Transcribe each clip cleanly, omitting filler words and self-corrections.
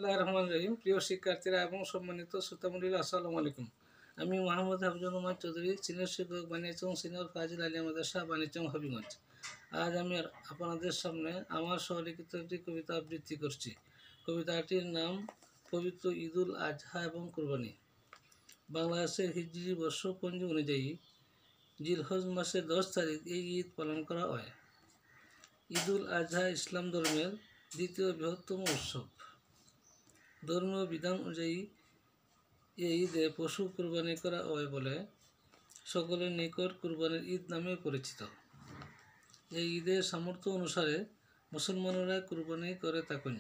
বিসমিল্লাহির রহমানির রহিম। প্রিয় শিক্ষার্থীরা এবং সম্মানিত শ্রোতামণ্ডলী, আসসালামু আলাইকুম। আমি মোহাম্মদ হাফিজুর রহমান চৌধুরী, সিনিয়র শিক্ষক, বানিয়াচং সিনিয়র ফাজিল আলিয়া মাদ্রাসা, বানিয়াচং, হবিগঞ্জ। আজ আমি আপনাদের সামনে আমার স্বলিখিত একটি কবিতা আবৃত্তি করছি। কবিতাটির নাম পবিত্র ঈদুল আজহা এবং কুরবানি। বাংলাদেশের হিজরি বর্ষপঞ্জি অনুযায়ী জিলহজ মাসের 10 তারিখ এই ঈদ পালন করা হয়। ঈদুল আজহা ইসলাম ধর্মের দ্বিতীয় বৃহত্তম উৎসব। ধর্মীয় বিধান অনুযায়ী এই ঈদে পশু কুরবানি করা হয় বলে সকলের নিকট কুরবানির ঈদ নামে পরিচিত। এই ঈদের সামর্থ্য অনুসারে মুসলমানরা কুরবানি করে থাকেন।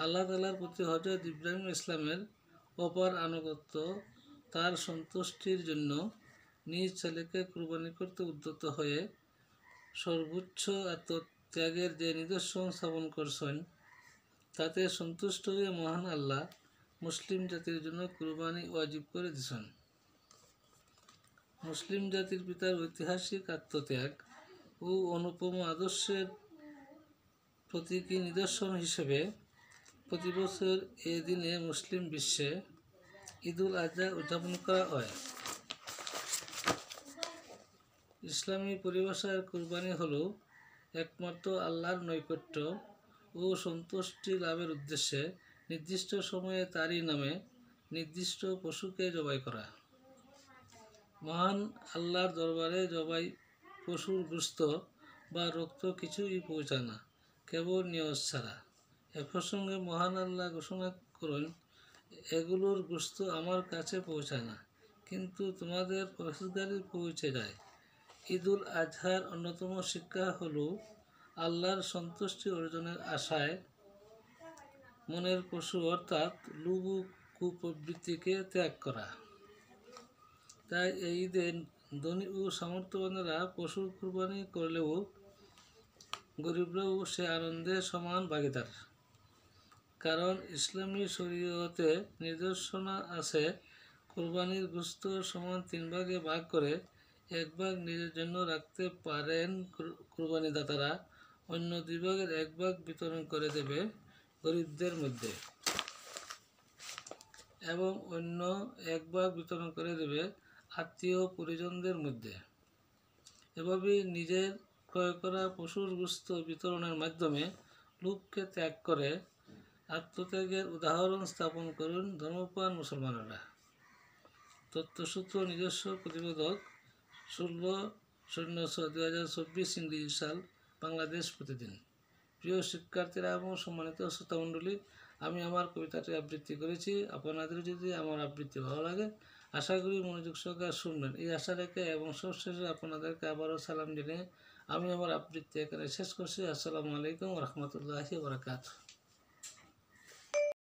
আল্লাহ তাআলার প্রতি হযরত ইব্রাহিম ইসলামের অপার আনুগত্য, তার সন্তুষ্টির জন্য নিজ ছেলেকে কুরবানি করতে উদ্যত হয়ে সর্বোচ্চ আত্মত্যাগের যে নিদর্শন স্থাপন করছেন, তাতে সন্তুষ্ট হয়ে মহান আল্লাহ মুসলিম জাতির জন্য কুরবানি ওয়াজিব করে দিয়েছেন। মুসলিম জাতির পিতার ঐতিহাসিক আত্মত্যাগ ও অনুপম আদর্শের প্রতীকী নিদর্শন হিসেবে প্রতি বছর এ দিনে মুসলিম বিশ্বে ঈদুল আজহা উদযাপন করা হয়। ইসলামী পরিভাষায় কুরবানি হলো একমাত্র আল্লাহর নৈকট্য ও সন্তুষ্টি লাভের উদ্দেশ্যে নির্দিষ্ট সময়ে তারই নামে নির্দিষ্ট পশুকে জবাই করা। মহান আল্লাহর দরবারে জবাই পশুর গোশত বা রক্ত কিছুই পৌঁছায় না, কেবল নিয়ত ছাড়া। এ প্রসঙ্গে মহান আল্লাহ ঘোষণা করেন, এগুলোর গোশত আমার কাছে পৌঁছায় না, কিন্তু তোমাদের পরহেজগারই পৌঁছে যায়। ঈদুল আজহার অন্যতম শিক্ষা হলো আল্লাহর সন্তুষ্টি অর্জনের আশায় মনের পশু অর্থাৎ লোভ ও কুপ্রবৃত্তিকে ত্যাগ করা। তাই এই ঈদে ধনী ও সামর্থ্যবানেরা পশু কুরবানি করলেও গরিবরাও সে আনন্দের সমান ভাগীদার। কারণ ইসলামী শরীয়তে নির্দেশনা আছে, কুরবানির গোশত সমান 3 ভাগে ভাগ করে 1 ভাগ নিজের জন্য রাখতে পারেন কুরবানিদাতারা, অন্য 2 ভাগের 1 ভাগ বিতরণ করে দেবে গরিবদের মধ্যে এবং অন্য 1 ভাগ বিতরণ করে দেবে আত্মীয় পরিজনদের মধ্যে। এভাবেই নিজের ক্রয় করা পশুর গোশত বিতরণের মাধ্যমে লোভকে ত্যাগ করে আত্মত্যাগের উদাহরণ স্থাপন করেন ধর্মপ্রাণ মুসলমানেরা। তথ্যসূত্র নিজস্ব প্রতিবেদক 16/06/2024 ইংরেজি সাল, বাংলাদেশ প্রতিদিন। প্রিয় শিক্ষার্থীরা এবং সম্মানিত শ্রোতামণ্ডলী, আমি আমার কবিতাটি আবৃত্তি করেছি। আপনাদের যদি আমার আবৃত্তি ভালো লাগে, আশা করি মনোযোগ সহকারে শুনবেন এই আশা রেখে এবং সবশেষে আপনাদেরকে আবারও সালাম জানিয়ে আমি আমার আবৃত্তি এখানে শেষ করছি। আসসালামু আলাইকুম ওয়া রাহমাতুল্লাহি ওয়া বারাকাতুহু।